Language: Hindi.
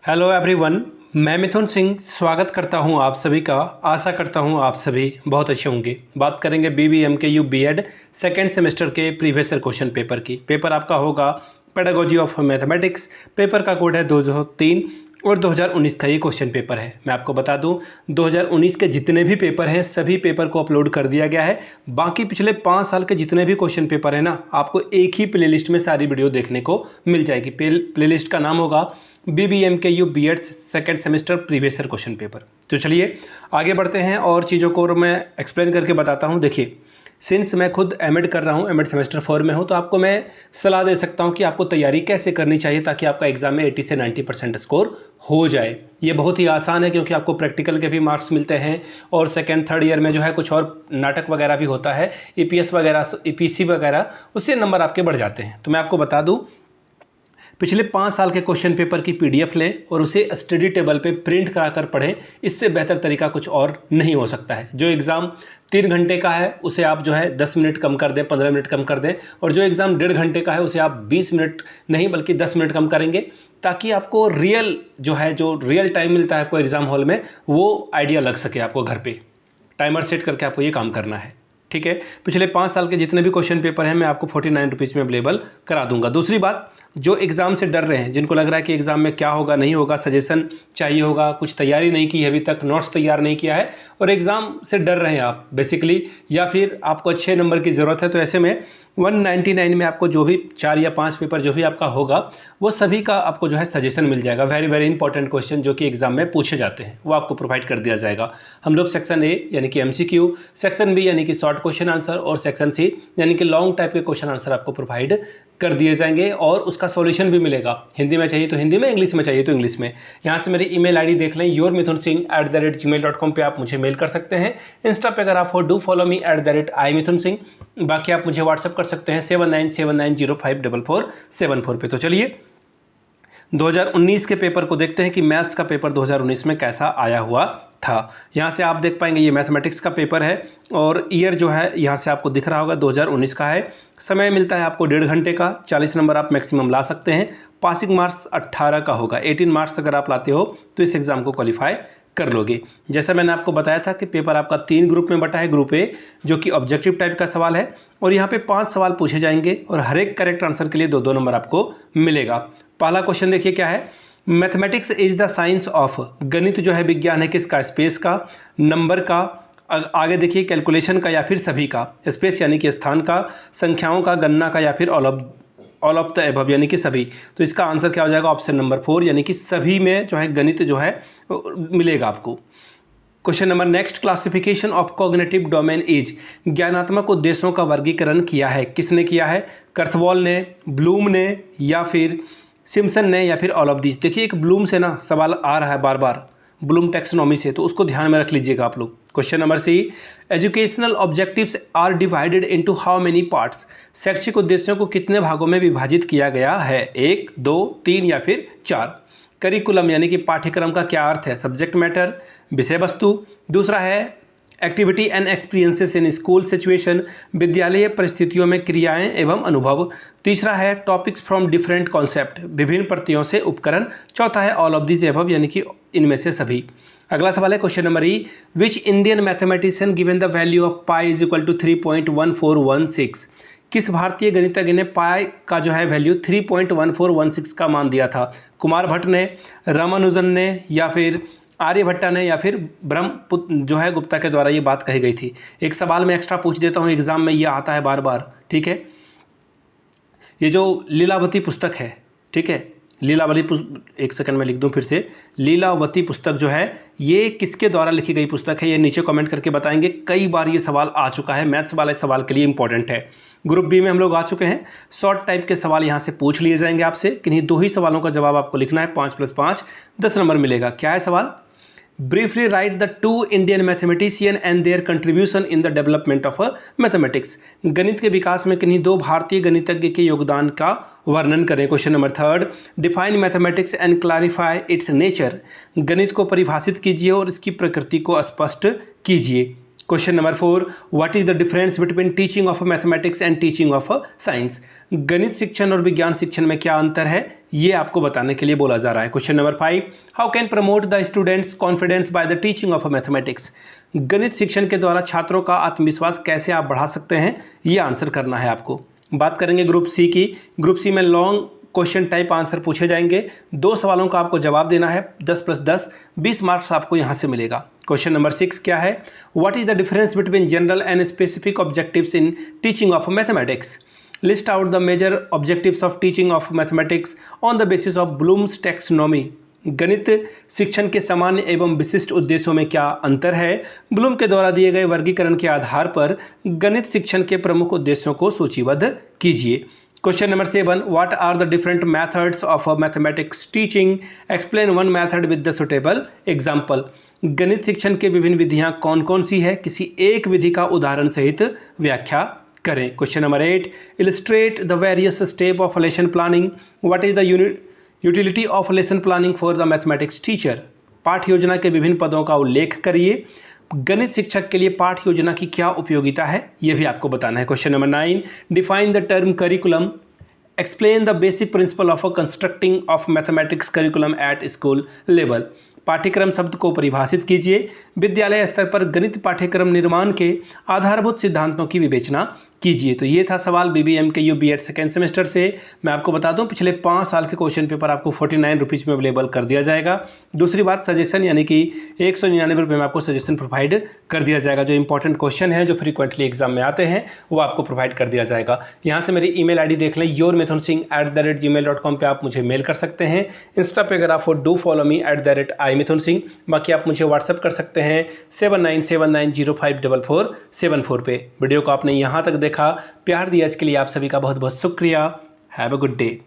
हेलो एवरीवन, मैं मिथुन सिंह स्वागत करता हूं आप सभी का। आशा करता हूं आप सभी बहुत अच्छे होंगे। बात करेंगे BBMKU बीएड सेकेंड सेमेस्टर के प्रीवियस ईयर क्वेश्चन पेपर की। पेपर आपका होगा पेडागोजी ऑफ मैथमेटिक्स। पेपर का कोड है 2003 और 2019 का ये क्वेश्चन पेपर है। मैं आपको बता दूं 2019 के जितने भी पेपर हैं सभी पेपर को अपलोड कर दिया गया है। बाकी पिछले 5 साल के जितने भी क्वेश्चन पेपर हैं ना, आपको एक ही प्लेलिस्ट में सारी वीडियो देखने को मिल जाएगी। प्लेलिस्ट का नाम होगा BBMKU BEd second semester previous year question paper. तो चलिए आगे बढ़ते हैं और चीज़ों को और मैं एक्सप्लेन करके बताता हूँ। देखिए, सिंस मैं खुद एमएड कर रहा हूँ, एमएड सेमेस्टर 4 में हूँ, तो आपको मैं सलाह दे सकता हूँ कि आपको तैयारी कैसे करनी चाहिए ताकि आपका एग्जाम में 80 से 90% स्कोर हो जाए। ये बहुत ही आसान है क्योंकि आपको प्रैक्टिकल के भी मार्क्स मिलते हैं और सेकेंड थर्ड ईयर में जो है कुछ और नाटक वगैरह भी होता है, EPS वगैरह, EPC वगैरह, उससे नंबर आपके बढ़ जाते हैं। तो मैं आपको बता दूँ, पिछले 5 साल के क्वेश्चन पेपर की PDF लें और उसे स्टडी टेबल पे प्रिंट कराकर पढ़ें। इससे बेहतर तरीका कुछ और नहीं हो सकता है। जो एग्ज़ाम 3 घंटे का है उसे आप जो है 10 मिनट कम कर दें, 15 मिनट कम कर दें, और जो एग्ज़ाम 1.5 घंटे का है उसे आप 20 मिनट नहीं बल्कि 10 मिनट कम करेंगे, ताकि आपको जो रियल टाइम मिलता है आपको एग्ज़ाम हॉल में, वो आइडिया लग सके आपको घर पर। टाइमर सेट करके आपको ये काम करना है, ठीक है। पिछले 5 साल के जितने भी क्वेश्चन पेपर हैं मैं आपको 49 रुपीज़ में अवेलेबल करा दूंगा। दूसरी बात, जो एग्ज़ाम से डर रहे हैं, जिनको लग रहा है कि एग्ज़ाम में क्या होगा नहीं होगा, सजेशन चाहिए होगा, कुछ तैयारी नहीं की है अभी तक, नोट्स तैयार नहीं किया है और एग्ज़ाम से डर रहे हैं आप बेसिकली, या फिर आपको अच्छे नंबर की ज़रूरत है, तो ऐसे में 199 में आपको जो भी 4 या 5 पेपर जो भी आपका होगा वो सभी का आपको जो है सजेशन मिल जाएगा। वेरी वेरी इंपॉर्टेंट क्वेश्चन जो कि एग्जाम में पूछे जाते हैं वो आपको प्रोवाइड कर दिया जाएगा। हम लोग सेक्शन ए यानी कि MCQ, सेक्शन बी यानी कि शॉर्ट क्वेश्चन आंसर और सेक्शन सी यानी कि लॉन्ग टाइप के क्वेश्चन आंसर आपको प्रोवाइड कर दिए जाएंगे और उसका सॉल्यूशन भी मिलेगा। हिंदी में चाहिए तो हिंदी में, इंग्लिश में चाहिए तो इंग्लिश में। यहाँ से मेरी email ID देख लें, yourmithunsingh@gmail.com पे आप मुझे मेल कर सकते हैं। इंस्टा पे अगर आप हो डू फॉलो मी @imithunsingh। बाकी आप मुझे व्हाट्सअप कर सकते हैं 7979054474 पे। तो चलिए 2019 के पेपर को देखते हैं कि मैथ्स का पेपर 2019 में कैसा आया हुआ था। यहाँ से आप देख पाएंगे ये मैथमेटिक्स का पेपर है और ईयर जो है यहाँ से आपको दिख रहा होगा 2019 का है। समय मिलता है आपको 1.5 घंटे का, 40 नंबर आप मैक्सिमम ला सकते हैं। पासिंग मार्क्स 18 का होगा, 18 मार्क्स अगर आप लाते हो तो इस एग्ज़ाम को क्वालिफाई कर लोगे। जैसा मैंने आपको बताया था कि पेपर आपका 3 ग्रुप में बटा है। ग्रुप ए जो कि ऑब्जेक्टिव टाइप का सवाल है और यहाँ पे 5 सवाल पूछे जाएंगे और हर एक करेक्ट आंसर के लिए 2-2 नंबर आपको मिलेगा। पहला क्वेश्चन देखिए क्या है, mathematics is the science of, गणित जो है विज्ञान है किसका, स्पेस का, नंबर का, आगे देखिए कैलकुलेशन का या फिर सभी का, स्पेस यानी कि स्थान का, संख्याओं का, गणना का या फिर ऑल ऑफ द एबव यानी कि सभी। तो इसका आंसर क्या हो जाएगा, ऑप्शन नंबर 4 यानी कि सभी में जो है गणित जो है मिलेगा आपको। Question number next, classification of cognitive domain is, ज्ञानात्मक उद्देश्यों का वर्गीकरण किया है, किसने किया है, कर्थवॉल ने, ब्लूम ने या फिर सिम्पसन ने या फिर ऑल ऑफ दीज। देखिए एक ब्लूम से ना सवाल आ रहा है बार बार, ब्लूम टैक्सोनॉमी से, तो उसको ध्यान में रख लीजिएगा आप लोग। Question number C, educational objectives are divided into how many parts, शैक्षिक उद्देश्यों को कितने भागों में विभाजित किया गया है, 1, 2, 3 या फिर 4। करिकुलम यानी कि पाठ्यक्रम का क्या अर्थ है, सब्जेक्ट मैटर, विषय वस्तु। दूसरा है activity and experiences in school situation, विद्यालय परिस्थितियों में क्रियाएं एवं अनुभव। तीसरा है टॉपिक्स फ्रॉम डिफरेंट कॉन्सेप्ट, विभिन्न प्रतियों से उपकरण। चौथा है ऑल ऑफ दीज एबव यानी कि इनमें से सभी। अगला सवाल है question number E, which Indian mathematician given the value of pi is equal to 3.1416, किस भारतीय गणितज्ञ ने पाई का जो है वैल्यू 3.1416 का मान दिया था, कुमार भट्ट ने, रामानुजन ने या फिर आर्यभट्टा ने या फिर ब्रह्मपुत्र जो है गुप्ता के द्वारा ये बात कही गई थी। एक सवाल मैं एक्स्ट्रा पूछ देता हूँ, एग्जाम में ये आता है बार बार, ठीक है। ये जो लीलावती पुस्तक है, ठीक है, एक सेकंड में लिख दूं फिर से, लीलावती पुस्तक जो है ये किसके द्वारा लिखी गई पुस्तक है, ये नीचे कमेंट करके बताएंगे। कई बार ये सवाल आ चुका है, मैथ्स वाले सवाल के लिए इंपॉर्टेंट है। ग्रुप बी में हम लोग आ चुके हैं, शॉर्ट टाइप के सवाल यहाँ से पूछ लिए जाएंगे आपसे, किन्हीं 2 ही सवालों का जवाब आपको लिखना है, 5 + 5 10 नंबर मिलेगा। क्या है सवाल, briefly right the 2 Indian mathematician and there contribution in the development of mathematics, गणित के विकास में किन्हीं 2 भारतीय गणितज्ञ के योगदान का वर्णन करें। Question number third, define mathematics and clarify it's nature, गणित को परिभाषित कीजिए और इसकी प्रकृति को स्पष्ट कीजिए। Question number 4, what is the difference between teaching of mathematics and teaching of science? गणित शिक्षण और विज्ञान शिक्षण में क्या अंतर है, ये आपको बताने के लिए बोला जा रहा है। Question number 5, how can promote the students confidence by the teaching of mathematics? गणित शिक्षण के द्वारा छात्रों का आत्मविश्वास कैसे आप बढ़ा सकते हैं, ये आंसर करना है आपको। बात करेंगे ग्रुप सी की। ग्रुप सी में लॉन्ग क्वेश्चन टाइप आंसर पूछे जाएंगे। 2 सवालों का आपको जवाब देना है, 10+10 20 मार्क्स आपको यहाँ से मिलेगा। क्वेश्चन नंबर 6 क्या है, what is the difference between general and specific objectives in teaching of mathematics? List out the major objectives of teaching of mathematics on the basis of Bloom's taxonomy. गणित शिक्षण के सामान्य एवं विशिष्ट उद्देश्यों में क्या अंतर है? ब्लूम के द्वारा दिए गए वर्गीकरण के आधार पर गणित शिक्षण के प्रमुख उद्देश्यों को सूचीबद्ध कीजिए। Question number 7, what are the different methods of mathematics teaching? Explain one method with the suitable example. गणित शिक्षण के विभिन्न विधियां कौन कौन सी है, किसी एक विधि का उदाहरण सहित व्याख्या करें। Question number 8, illustrate the various step of lesson planning. What is the utility of lesson planning for the mathematics teacher? पाठ योजना के विभिन्न पदों का उल्लेख करिए। गणित शिक्षक के लिए पाठ योजना की क्या उपयोगिता है, यह भी आपको बताना है। Question number 9, define the term curriculum. Explain the basic principle of constructing of mathematics curriculum at school level. पाठ्यक्रम शब्द को परिभाषित कीजिए। विद्यालय स्तर पर गणित पाठ्यक्रम निर्माण के आधारभूत सिद्धांतों की विवेचना कीजिए। तो ये था सवाल BBMKU B.Ed सेकेंड सेमेस्टर से। मैं आपको बता दूं, पिछले 5 साल के क्वेश्चन पेपर आपको 49 रुपीज़ में अवेलेबल कर दिया जाएगा। दूसरी बात, सजेशन यानी कि 199 रुपये में आपको सजेशन प्रोवाइड कर दिया जाएगा। जो इंपॉर्टेंट क्वेश्चन है, जो फ्रीक्वेंटली एग्जाम में आते हैं, वो आपको प्रोवाइड कर दिया जाएगा। यहाँ से मेरी email ID देख लें, yourmithunsingh@gmail.com पे आप मुझे मेल कर सकते हैं। इंस्टा पे अगर आप डू फॉलो मी @imithunsingh। बाकी आप मुझे व्हाट्सअप कर सकते हैं 7979054474 पे। वीडियो को आपने यहाँ तक देखा, प्यार दिया, इसके लिए आप सभी का बहुत बहुत शुक्रिया। Have a good day.